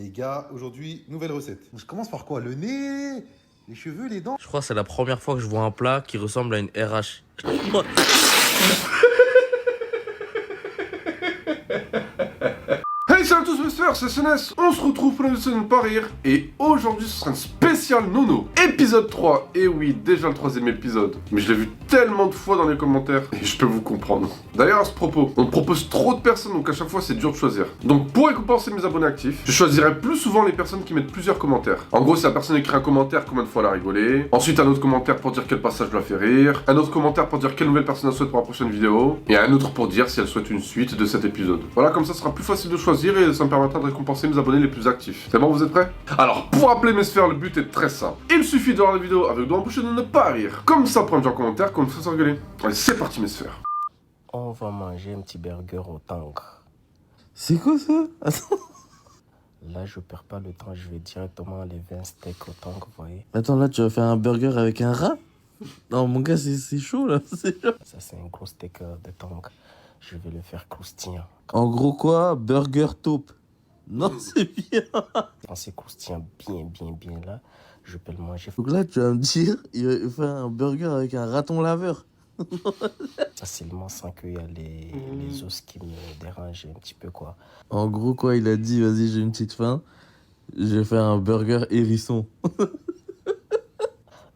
Les gars, aujourd'hui, nouvelle recette. Je commence par quoi? Le nez, les cheveux, les dents. Je crois que c'est la première fois que je vois un plat qui ressemble à une RH. Hey, salut à tous mes frères, c'est SNS. On se retrouve pour une émission de pas rire. Et aujourd'hui, ce sera un spécial Nono. Épisode 3. Et oui, déjà le troisième épisode. Mais je l'ai vu tellement de fois dans les commentaires. Et je peux vous comprendre. D'ailleurs, à ce propos, on me propose trop de personnes, donc à chaque fois, c'est dur de choisir. Donc, pour récompenser mes abonnés actifs, je choisirai plus souvent les personnes qui mettent plusieurs commentaires. En gros, si la personne écrit un commentaire, combien de fois elle a rigolé. Ensuite, un autre commentaire pour dire quel passage l'a fait rire. Un autre commentaire pour dire quelle nouvelle personne elle souhaite pour la prochaine vidéo. Et un autre pour dire si elle souhaite une suite de cet épisode. Voilà, comme ça, ce sera plus facile de choisir et ça me permettra de récompenser mes abonnés les plus actifs. C'est bon, vous êtes prêts? Alors, pour appeler mes sphères, le but est très simple. Il suffit de voir la vidéo avec doigt en bouche et de ne pas rire. Comme ça, pour un en commentaire, qu'on me fasse rigoler. Allez, c'est parti mes sphères. On va manger un petit burger au tang. C'est quoi ça? Attends. Là, je perds pas le temps, je vais directement enlever un steak au tang, vous voyez. Attends, là, tu vas faire un burger avec un rat? Non, mon gars, c'est chaud, là. C'est chaud. Ça, c'est un gros steak de tang. Je vais le faire croustillant. En gros, quoi? Burger taupe. Non, c'est bien. Quand c'est croustillant bien là, je peux le manger Donc là, tu vas me dire, il va faire un burger avec un raton laveur. facilement sans qu'il y a les os qui me dérangent un petit peu, quoi. En gros, quoi, il a dit, vas-y, j'ai une petite faim. Je vais faire un burger hérisson.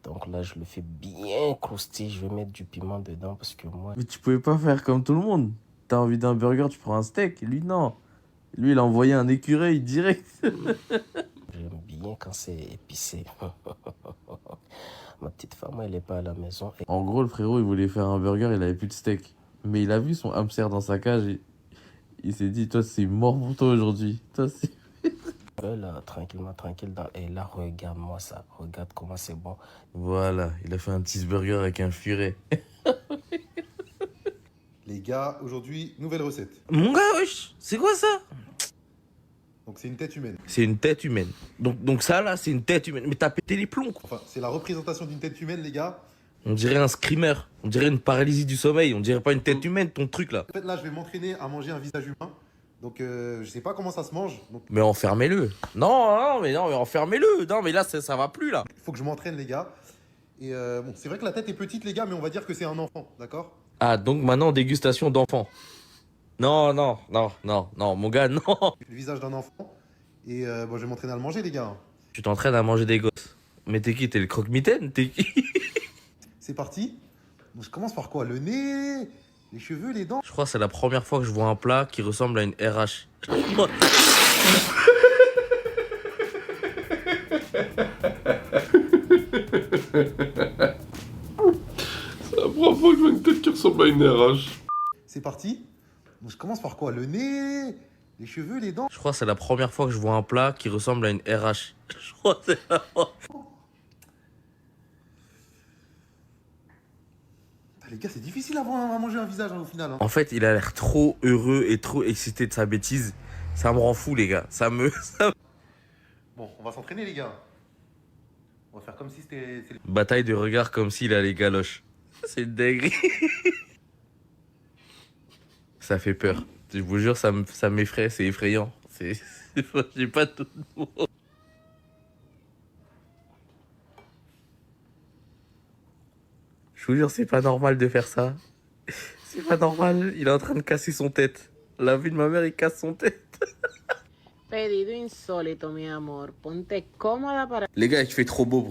Donc là, je le fais bien croustillant. Je vais mettre du piment dedans parce que moi, Mais tu pouvais pas faire comme tout le monde. T'as envie d'un burger, tu prends un steak. Lui, non. Lui, il a envoyé un écureuil direct. j'aime bien quand c'est épicé. Ma petite femme, elle n'est pas à la maison. Et En gros, le frérot, il voulait faire un burger, il avait plus de steak. Mais il a vu son hamster dans sa cage et il s'est dit, toi, c'est mort pour toi aujourd'hui. Toi, c'est... là, tranquillement, tranquille. Et là, regarde-moi ça. Regarde comment c'est bon. Voilà, il a fait un cheeseburger avec un furet. Les gars, aujourd'hui, nouvelle recette. Mon gars, wesh, c'est quoi ça? Donc c'est une tête humaine. C'est une tête humaine. Donc ça, là, c'est une tête humaine. Mais t'as pété les plombs, quoi. Enfin, c'est la représentation d'une tête humaine, les gars. On dirait un screamer. On dirait une paralysie du sommeil. On dirait pas une tête humaine, ton truc, là. En fait, là, je vais m'entraîner à manger un visage humain. Donc, je sais pas comment ça se mange. Donc, Mais enfermez-le. Non, mais enfermez-le. Non, mais là, ça va plus, là. il faut que je m'entraîne, les gars. Et bon, c'est vrai que la tête est petite, les gars, mais on va dire que c'est un enfant, d'accord? Ah, donc maintenant, dégustation d'enfant. Non, mon gars, non. Le visage d'un enfant. Et bon, je vais m'entraîner à le manger, les gars. Tu t'entraînes à manger des gosses. Mais t'es qui? T'es le croque-mitaine? T'es qui? C'est parti. Donc, je commence par quoi? Le nez, les cheveux, les dents. Je crois que c'est la première fois que je vois un plat qui ressemble à une RH. C'est la première fois que je vois une tête qui ressemble à une RH. C'est parti. Donc, je commence par quoi? Le nez, les cheveux, les dents. Je crois que c'est la première fois que je vois un plat qui ressemble à une RH. Je crois que c'est la première fois. Ah, les gars, c'est difficile à manger un visage, hein, au final. Hein. En fait, il a l'air trop heureux et trop excité de sa bêtise. Ça me rend fou, les gars. Bon, on va s'entraîner, les gars. On va faire comme si c'était... Bataille de regard comme s'il a les galoches. C'est une dinguerie. Ça fait peur. Je vous jure, ça m'effraie, c'est effrayant. J'ai pas tout de mots. Je vous jure, c'est pas normal de faire ça. C'est pas normal. Il est en train de casser son tête. La vue de ma mère, il casse son tête. Pedido insólito, mi amor. Ponte cómoda para Les gars, il fait trop beau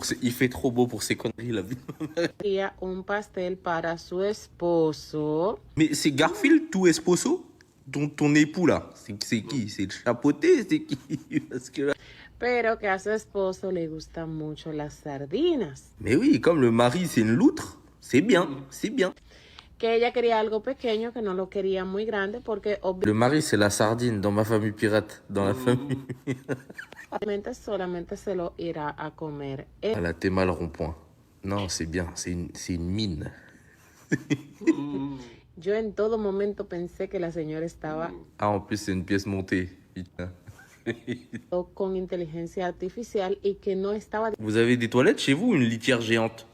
pour ces conneries, la vue de ma mère. un pastel para su esposo. Mais c'est Garfield, tu esposo? Ton époux, là. C'est qui? C'est le chapeauté? C'est qui? Parce que là... Pero que a su esposo le gustan mucho las sardinas. Mais oui, comme le mari, c'est une loutre. C'est bien, c'est bien. Que ella quería algo pequeño, que no lo quería muy grande, porque Le mari, c'est la sardine dans ma famille pirate. Dans la famille. obviamente solamente se lo irá a comer. Ah là, t'es mal rond-point. Non, c'est bien, c'est une mine. Yo en todo momento pensé que la señora estaba Ah, en plus, c'est une pièce montée. Putain. con inteligencia artificial y que no estaba Vous avez des toilettes chez vous ou une litière géante?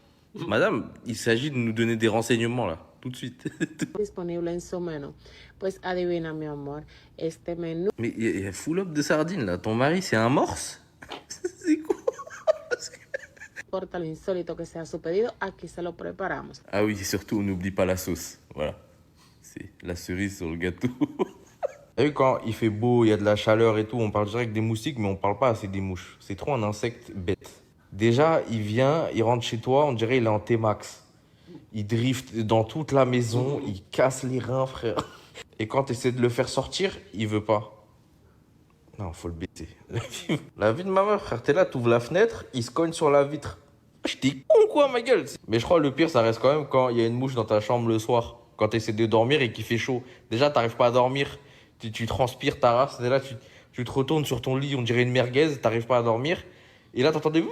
Madame, il s'agit de nous donner des renseignements, là. tout de suite. disponible en su menú. Pues adivina, mi amor, este menú Mais il y a full up de sardines là. Ton mari, c'est un morse? C'est quoi? importa lo insólito que sea su pedido, aquí se lo preparamos. Ah oui, et surtout, on n'oublie pas la sauce. Voilà. C'est la cerise sur le gâteau. T'as vu, quand il fait beau, il y a de la chaleur et tout, on parle direct des moustiques, mais on parle pas assez des mouches. C'est trop un insecte bête. Déjà, il vient, il rentre chez toi, on dirait il est en T-Max. Il drift dans toute la maison, il casse les reins, frère. Et quand tu essaies de le faire sortir, il veut pas. Non, faut le baiser. La vie de ma mère, frère, t'es là, t'ouvres la fenêtre, il se cogne sur la vitre. Je dis con quoi, ma gueule. Mais je crois que le pire, ça reste quand même quand il y a une mouche dans ta chambre le soir. Quand tu essaies de dormir et qu'il fait chaud. Déjà, t'arrives pas à dormir. Tu transpires ta race. Et là, tu te retournes sur ton lit, on dirait une merguez. T'arrives pas à dormir. Et là, t'entends des... Ouais.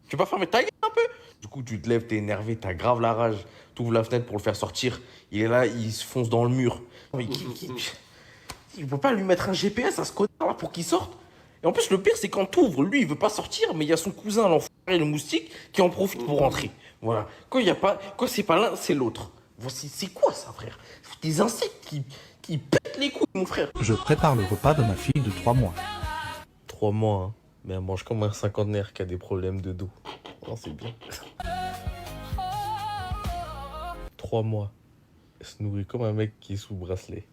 Tu peux pas fermer ta gueule un peu? Du coup, tu te lèves, t'es énervé, t'as grave la rage. T'ouvres la fenêtre pour le faire sortir. Il est là, il se fonce dans le mur. Mais il peut pas lui mettre un GPS à ce connard là pour qu'il sorte. Et en plus, le pire, c'est quand t'ouvres, lui, il veut pas sortir, mais il y a son cousin, l'enfoiré, le moustique, qui en profite pour rentrer. Voilà. Quand c'est pas l'un, c'est l'autre. Voici, c'est quoi ça, frère? Des insectes qui pètent les couilles, mon frère. Je prépare le repas de ma fille de 3 mois. 3 mois, hein. Mais elle mange comme un cinquantenaire qui a des problèmes de dos. Non, c'est bien. 3 mois. Elle se nourrit comme un mec qui est sous bracelet.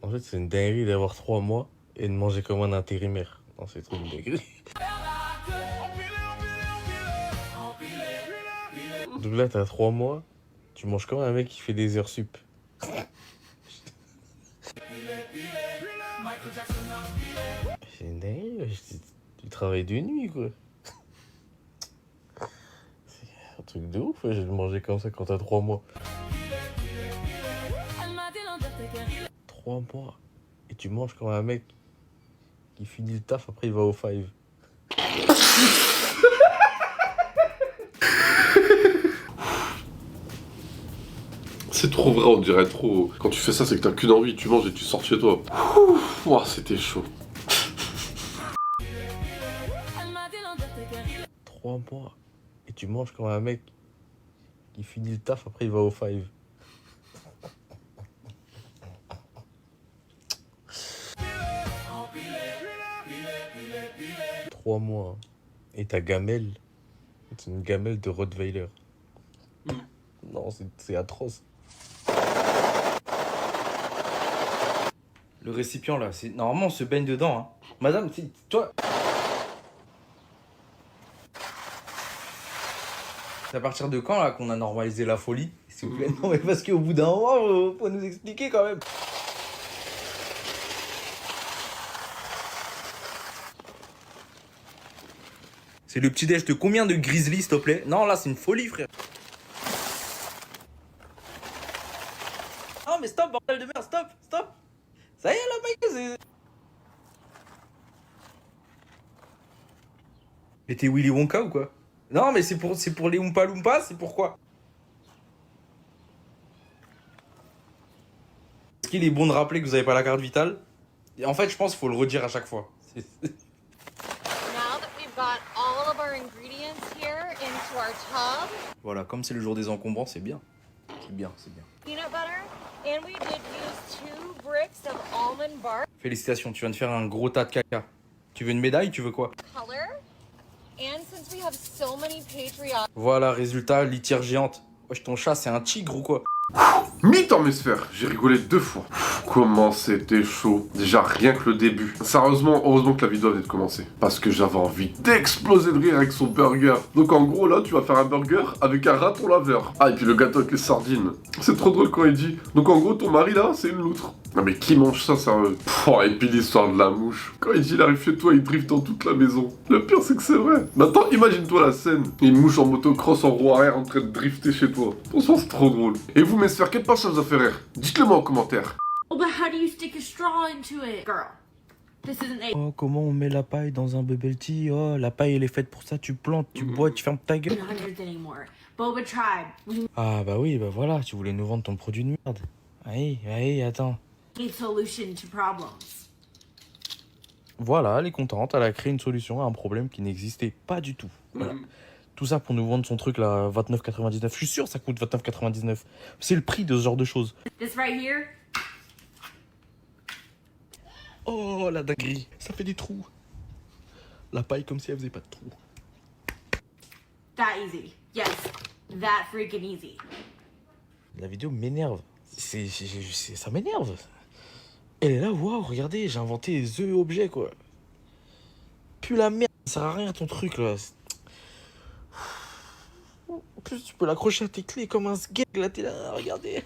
En fait, c'est une dinguerie d'avoir 3 mois et de manger comme un intérimaire. Non, c'est trop une dinguerie. Donc là, t'as 3 mois, tu manges comme un mec qui fait des heures sup. C'est une dinguerie, tu travailles de nuit, quoi. C'est un truc de ouf, j'ai mangé comme ça quand t'as 3 mois. 3 mois. Et tu manges comme un mec qui finit le taf, après il va au five. C'est trop vrai, on dirait trop. Quand tu fais ça, c'est que t'as qu'une envie, tu manges et tu sors de chez toi. Ouah, c'était chaud. 3 mois. Et tu manges comme un mec qui finit le taf, après il va au five. Trois mois. Et ta gamelle, c'est une gamelle de Rottweiler. Non, c'est atroce. Le récipient là, normalement on se baigne dedans. Hein. Madame, toi. C'est à partir de quand là qu'on a normalisé la folie? S'il vous plaît, non mais parce qu'au bout d'un moment, faut nous expliquer quand même. C'est le petit déj de combien de grizzly, s'il te plaît? Non, là, c'est une folie, frère. Non, mais stop, bordel de merde, stop, stop. Ça y est, là, mec, c'est... Mais t'es Willy Wonka ou quoi? Non, mais c'est pour les Oompa Loompa, c'est pourquoi? Est-ce qu'il est bon de rappeler que vous avez pas la carte vitale? Et en fait, je pense qu'il faut le redire à chaque fois. Voilà, comme c'est le jour des encombrants, c'est bien. C'est bien, c'est bien. Peanut butter, and we did use 2 bricks of almond bark Félicitations, tu viens de faire un gros tas de caca. Tu veux une médaille, tu veux quoi? color. And since we have so many patriots, Voilà, résultat, litière géante. Wesh, ton chat, c'est un tigre ou quoi? Mythe en Mesphère, j'ai rigolé 2 fois. Comment c'était chaud. Déjà rien que le début. Sérieusement, heureusement que la vidéo venait de commencer. Parce que j'avais envie d'exploser de rire avec son burger. Donc en gros là, tu vas faire un burger avec un raton laveur. Ah et puis le gâteau avec les sardines. C'est trop drôle quand il dit. Donc en gros, ton mari là, c'est une loutre. Non mais qui mange ça, sérieux? Et puis l'histoire de la mouche. Quand il dit il arrive chez toi, il drift dans toute la maison. Le pire c'est que c'est vrai. Maintenant imagine-toi la scène. Une mouche en motocross en roue arrière en train de drifter chez toi. Franchement c'est trop drôle. Et vous Mesphère, quel passage vous a fait rire? Dites-le moi en commentaire. Oh, but how do you stick a straw into it? Girl, this isn't a Oh, comment on met la paille dans un bubble tea? Oh, la paille, elle est faite pour ça. Tu plantes, tu bois, tu fermes ta gueule. 100s anymore. Boba Tribe, we Ah, bah oui, bah voilà, tu voulais nous vendre ton produit de merde. Allez, attends. need solution to problems. Voilà, elle est contente, elle a créé une solution à un problème qui n'existait pas du tout. Voilà. Tout ça pour nous vendre son truc là, 29,99. Je suis sûr que ça coûte 29,99. C'est le prix de ce genre de choses. This right here, Oh, la dinguerie. Ça fait des trous. La paille comme si elle faisait pas de trous. that easy. Yes, that freaking easy. La vidéo m'énerve. Ça m'énerve. Elle est là, waouh, regardez, j'ai inventé The Objet, quoi. Puis la merde, ça sert à rien ton truc, là. En plus, tu peux l'accrocher à tes clés comme un sgeg, là, t'es là, regardez.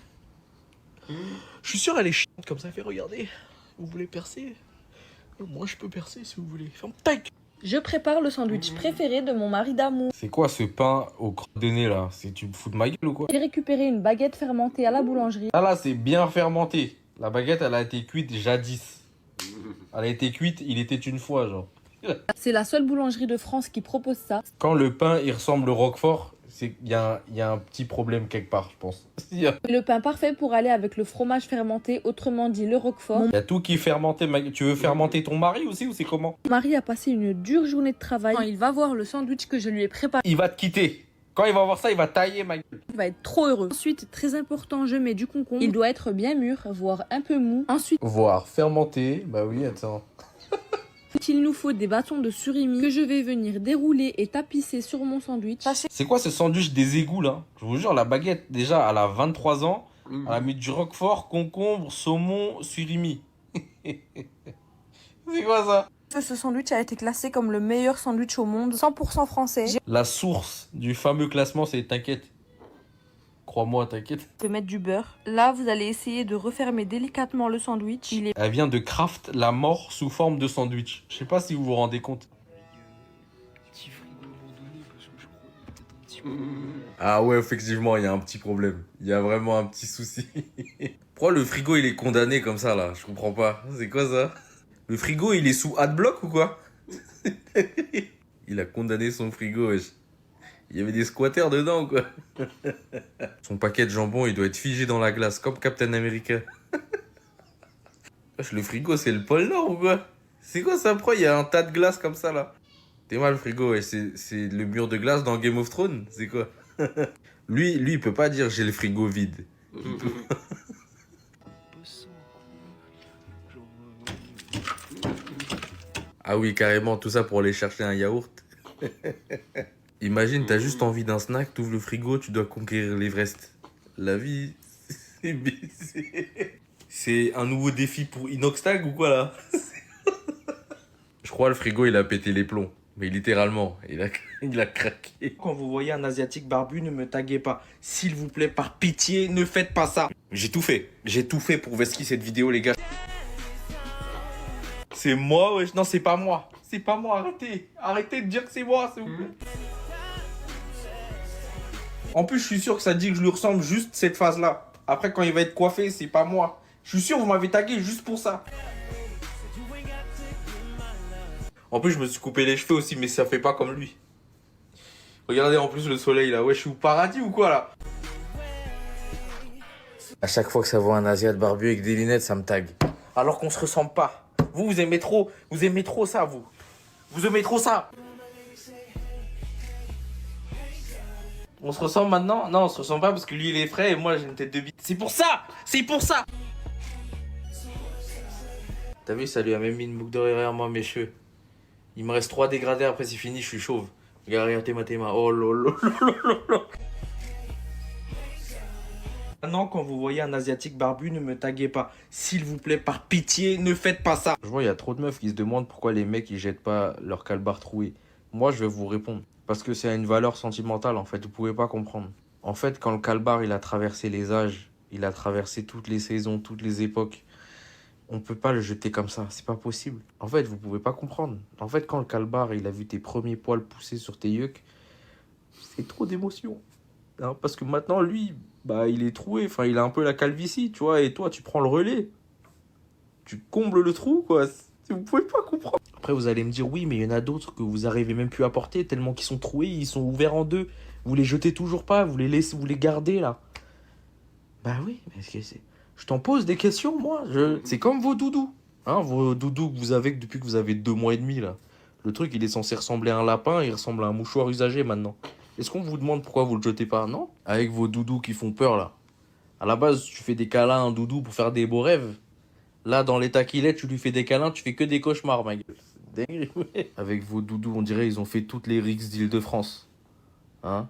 Je suis sûr, elle est chiante comme ça, elle fait, regardez. Vous voulez percer? Moi, je peux percer si vous voulez. Ferme ta gueule. Je prépare le sandwich préféré de mon mari d'amour. C'est quoi ce pain au crotte de nez, là? Tu me fous de ma gueule ou quoi? J'ai récupéré une baguette fermentée à la boulangerie. Ah là, c'est bien fermenté. La baguette, elle a été cuite jadis. Elle a été cuite, il était une fois, genre. C'est la seule boulangerie de France qui propose ça. Quand le pain, il ressemble au Roquefort, il y a un petit problème quelque part, je pense. Il Le pain parfait pour aller avec le fromage fermenté, autrement dit le roquefort. y a tout qui est fermenté. Tu veux fermenter ton mari aussi ou c'est comment? Mon mari a passé une dure journée de travail. Quand il va voir le sandwich que je lui ai préparé, Il va te quitter. Quand il va voir ça, il va tailler ma gueule. il va être trop heureux. Ensuite, très important, je mets du concombre. Il doit être bien mûr, voire un peu mou. Ensuite, Voir fermenté, bah oui, attends. il nous faut des bâtons de surimi que je vais venir dérouler et tapisser sur mon sandwich. C'est quoi ce sandwich des égouts là? Je vous jure, la baguette, déjà, elle a 23 ans. Elle a mis du roquefort, concombre, saumon, surimi. C'est quoi ça? Ce sandwich a été classé comme le meilleur sandwich au monde, 100% français. La source du fameux classement, c'est t'inquiète. Crois-moi, t'inquiète. Je vais mettre du beurre. Là, vous allez essayer de refermer délicatement le sandwich. Il est Elle vient de craft la mort sous forme de sandwich. Je sais pas si vous vous rendez compte. Ah ouais, effectivement, il y a un petit problème. Il y a vraiment un petit souci. Pourquoi le frigo, il est condamné comme ça, là? Je comprends pas. C'est quoi ça? Le frigo, il est sous adblock ou quoi? Il a condamné son frigo, wesh. Il y avait des squatters dedans, quoi. Son paquet de jambon, il doit être figé dans la glace, comme Captain America. Wesh, le frigo, c'est le pôle Nord ou quoi? C'est quoi ça? Pourquoi il y a un tas de glace comme ça, là? T'es mal, le frigo, ouais. C'est le mur de glace dans Game of Thrones? C'est quoi? lui, il peut pas dire j'ai le frigo vide. Ah oui, carrément, tout ça pour aller chercher un yaourt. Imagine, t'as juste envie d'un snack, t'ouvres le frigo, tu dois conquérir l'Everest. La vie, c'est baisé. C'est un nouveau défi pour Inoxtag ou quoi là? Je crois le frigo, il a pété les plombs. Mais littéralement, il a craqué. Quand vous voyez un asiatique barbu, ne me taguez pas. S'il vous plaît, par pitié, ne faites pas ça. J'ai tout fait. J'ai tout fait pour Veski cette vidéo, les gars. C'est moi, wesh. Non, c'est pas moi. C'est pas moi, arrêtez. Arrêtez de dire que c'est moi, s'il vous plaît. En plus, je suis sûr que ça dit que je lui ressemble juste cette phase-là. Après, quand il va être coiffé, c'est pas moi. Je suis sûr que vous m'avez tagué juste pour ça. En plus, je me suis coupé les cheveux aussi, mais ça fait pas comme lui. Regardez en plus le soleil là. Ouais, je suis au paradis ou quoi là? À chaque fois que ça voit un Asiate barbu avec des lunettes, ça me tag. Alors qu'on se ressemble pas. Vous aimez trop ça, vous. Vous aimez trop ça. On se ressemble maintenant? Non, on se ressemble pas parce que lui il est frais et moi j'ai une tête de bite. C'est pour ça! C'est pour ça! T'as vu, ça lui a même mis une boucle d'oreille derrière moi, mes cheveux. Il me reste 3 dégradés, après c'est fini, je suis chauve. Regarde, Théma. Oh lolo. Maintenant, quand vous voyez un asiatique barbu, ne me taguez pas. S'il vous plaît, par pitié, ne faites pas ça. Je vois, il y a trop de meufs qui se demandent pourquoi les mecs ils jettent pas leur calbar troué. Moi, je vais vous répondre. Parce que c'est une valeur sentimentale, en fait, vous pouvez pas comprendre. En fait, quand le calbar il a traversé les âges, il a traversé toutes les saisons, toutes les époques, on peut pas le jeter comme ça, c'est pas possible. En fait, vous pouvez pas comprendre. En fait, quand le calbar il a vu tes premiers poils pousser sur tes yeux, c'est trop d'émotion. Hein, parce que maintenant, lui, bah, il est troué, enfin, il a un peu la calvitie, tu vois, et toi, tu prends le relais. Tu combles le trou, quoi. Vous pouvez pas comprendre. Après, vous allez me dire, oui, mais il y en a d'autres que vous arrivez même plus à porter, tellement qu'ils sont troués, ils sont ouverts en deux. Vous les jetez toujours pas, vous les laissez, vous les gardez, là. Bah oui, mais c'est... Je t'en pose des questions, moi. C'est comme vos doudous. Hein, vos doudous que vous avez depuis que vous avez 2 mois et demi, là. Le truc, il est censé ressembler à un lapin, il ressemble à un mouchoir usagé maintenant. Est-ce qu'on vous demande pourquoi vous le jetez pas? Non? Avec vos doudous qui font peur, là. À la base, tu fais des câlins à un doudou pour faire des beaux rêves. Là, dans l'état qu'il est, tu lui fais des câlins, tu fais que des cauchemars, ma gueule. C'est dingue, ouais. Avec vos doudous, on dirait ils ont fait toutes les rixes d'Île-de-France. Hein?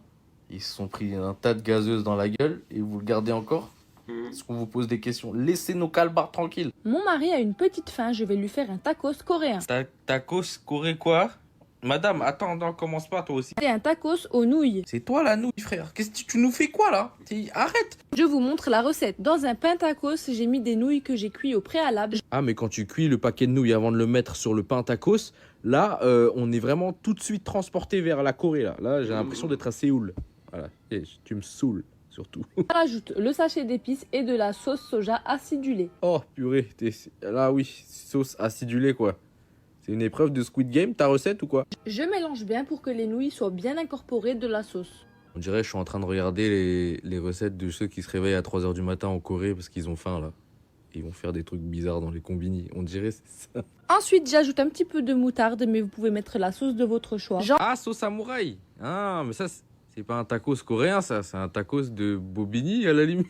Ils se sont pris un tas de gazeuses dans la gueule et vous le gardez encore? Est-ce qu'on vous pose des questions? Laissez nos calbars tranquilles. Mon mari a une petite faim, je vais lui faire un tacos coréen. Tacos coré quoi? Madame, attends, non, commence pas toi aussi. C'est un tacos aux nouilles. C'est toi la nouille, frère. Qu'est-ce que tu nous fais quoi là? Arrête! Je vous montre la recette. Dans un pain tacos, j'ai mis des nouilles que j'ai cuit au préalable. Ah, mais quand tu cuis le paquet de nouilles avant de le mettre sur le pain tacos, là, on est vraiment tout de suite transporté vers la Corée. Là, j'ai l'impression d'être à Séoul. Voilà, et tu me saoules, surtout. Je rajoute le sachet d'épices et de la sauce soja acidulée. Oh, purée, là, oui, sauce acidulée, quoi. C'est une épreuve de Squid Game, ta recette ou quoi? Je mélange bien pour que les nouilles soient bien incorporées de la sauce. On dirait que je suis en train de regarder les recettes de ceux qui se réveillent à 3 h du matin en Corée parce qu'ils ont faim, là. Ils vont faire des trucs bizarres dans les combini. On dirait c'est ça. Ensuite, j'ajoute un petit peu de moutarde, mais vous pouvez mettre la sauce de votre choix. Ah, sauce samouraï. Ah, mais ça, c'est pas un tacos coréen, ça. C'est un tacos de Bobigny, à la limite.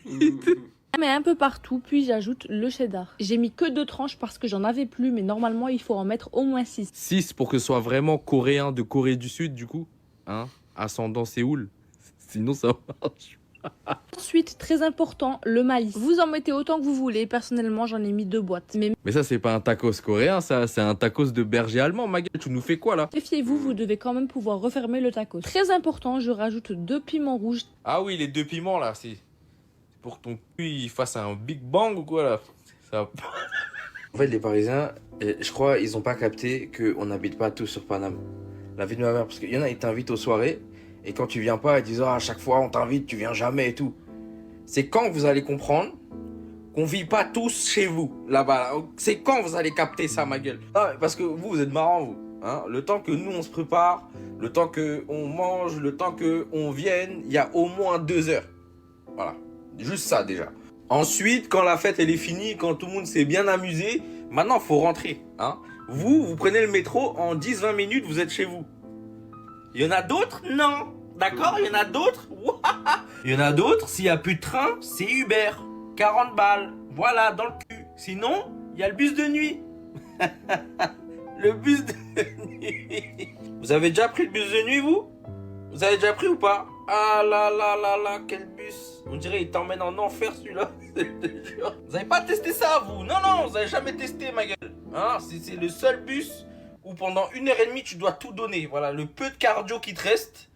Je mets un peu partout, puis j'ajoute le cheddar. J'ai mis que 2 tranches parce que j'en avais plus, mais normalement, il faut en mettre au moins 6. 6 pour que ce soit vraiment coréen de Corée du Sud, du coup. Hein? Ascendant Séoul. Sinon, ça marche. Ensuite, très important, le maïs. Vous en mettez autant que vous voulez. Personnellement, j'en ai mis 2 boîtes. Mais ça, c'est pas un tacos coréen, ça. C'est un tacos de berger allemand, ma gueule. Tu nous fais quoi, là? Méfiez-vous, vous devez quand même pouvoir refermer le tacos. Très important, je rajoute 2 piments rouges. Ah oui, les 2 piments, là, c'est pour que ton cul il fasse un Big Bang ou quoi, là? Ça... En fait, les Parisiens, je crois, ils ont pas capté qu'on n'habite pas tous sur Paname. La vie de ma mère, parce qu'il y en a, ils t'invitent aux soirées, et quand tu viens pas, ils disent à chaque fois on t'invite, tu viens jamais et tout. C'est quand vous allez comprendre qu'on vit pas tous chez vous, là-bas. C'est quand vous allez capter ça, ma gueule. Ah, parce que vous êtes marrants, vous. Hein, le temps que nous, on se prépare, le temps qu'on mange, le temps qu'on vienne, il y a au moins 2 heures. Voilà. Juste ça, déjà. Ensuite, quand la fête, elle est finie, quand tout le monde s'est bien amusé, maintenant, il faut rentrer. Hein. Vous prenez le métro, en 10-20 minutes, vous êtes chez vous. Il y en a d'autres? Non. D'accord? Il y en a d'autres? Il y en a d'autres, s'il n'y a plus de train, c'est Uber. 40 balles. Voilà, dans le cul. Sinon, il y a le bus de nuit. Le bus de nuit. Vous avez déjà pris le bus de nuit, vous? Vous avez déjà pris ou pas? Ah là là là là, quel bus. On dirait il t'emmène en enfer, celui-là. Vous avez pas testé ça, vous? Non, non, vous avez jamais testé, ma gueule. Hein, c'est le seul bus où pendant 1h30, tu dois tout donner. Voilà, le peu de cardio qui te reste,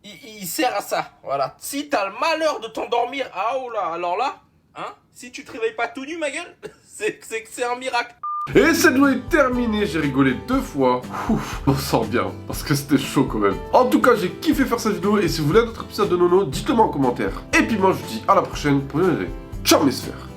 il sert à ça. Voilà. Si t'as le malheur de t'endormir, ah oh là, alors là, hein, si tu te réveilles pas tout nu, ma gueule, c'est un miracle. Et cette vidéo est terminée, j'ai rigolé 2 fois. Ouf, on sent bien, parce que c'était chaud quand même. En tout cas, j'ai kiffé faire cette vidéo, et si vous voulez un autre épisode de Nono, dites-le moi en commentaire. Et puis moi, je vous dis à la prochaine pour une vidéo. Ciao mes sphères.